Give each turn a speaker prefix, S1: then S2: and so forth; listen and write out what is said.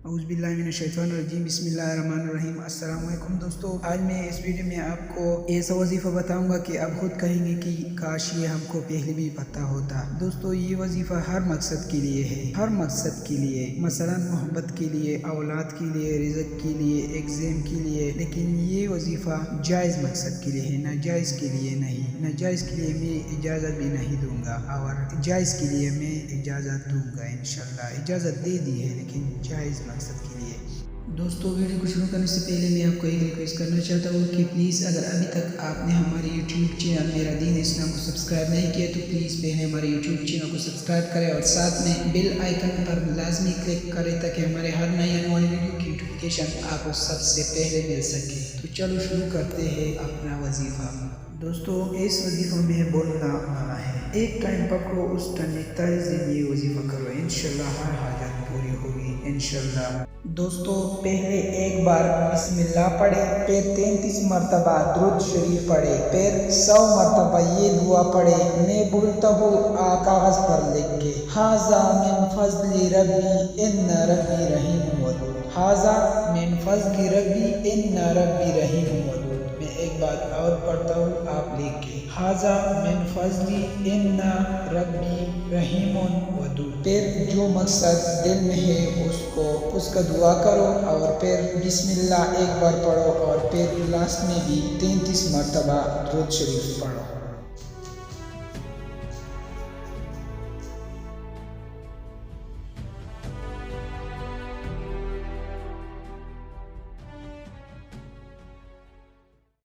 S1: औज़ुबिल्लाहिमिनश्शैतानिर्रजीम बिस्मिल्लाहिर्रहमानिर्रहीम। अस्सलाम वालेकुम दोस्तों, आज मैं इस वीडियो में आपको ऐसा वजीफ़ा बताऊंगा कि आप खुद कहेंगे कि काश ये हमको पहले भी पता होता। दोस्तों, ये वजीफ़ा हर मकसद के लिए है, हर मकसद के लिए, मसलन मोहब्बत के लिए, औलाद के लिए, रिज़्क़ के लिए, एग्ज़ाम के लिए। लेकिन ये वजीफ़ा जायज़ मकसद के लिए है, नाजायज़ के लिए नहीं। नाजायज़ के लिए मैं इजाज़त भी नहीं दूंगा और जायज़ के लिए मैं इजाज़त दूंगा। इंशाल्लाह इजाज़त दे दी है, लेकिन जायज़ मकसद के लिए। दोस्तों, वीडियो को शुरू करने से पहले मैं आपको एक रिक्वेस्ट करना चाहता हूँ कि प्लीज़ अगर अभी तक आपने हमारे यूट्यूब चैनल मेरा दीन इस्लाम को सब्सक्राइब नहीं किया तो प्लीज़ पहले हमारे यूट्यूब चैनल को सब्सक्राइब करें और साथ में बेल आइकन पर लाजमी क्लिक करें ताकि हमारे हर नई आने वाली वीडियो की नोटिफिकेशन आपको सबसे पहले मिल सके। तो चलो शुरू करते हैं अपना वजीफ़ा। दोस्तों, इस वजीफ़ा में बोलना वाला है, एक टाइम पकड़ो उस टाइम 41 दिन ये वजीफ़ा करो, इंशाल्लाह हर हाजत पूरी होगी इंशाल्लाह। दोस्तों, पहले एक बार बिस्मिल्लाह पढ़े, फिर 33 मरतबा दुरूद शरीफ पढ़े, फिर 100 मरतबा ये दुआ पढ़े। मैं बोलता हूँ कागज़ पर लिख के, हाज़ा मिन फज़्लि रब्बी इन्ना रब्बी रहीम वदूद, हाज़ा मिन फज़्लि रब्बी इन्ना रब्बी रहीम वदूद। मैं एक बात और पढ़ता हूँ, आप लिख के, हाज़ा मिन फज़्लि इन्ना रब्बी रहीमुन वदूद। फिर जो मकसद दिल में है उसका दुआ करो और फिर बिस्मिल्लाह एक बार पढ़ो और फिर लास्ट में भी 33 मरतबा दुरूद शरीफ पढ़ो।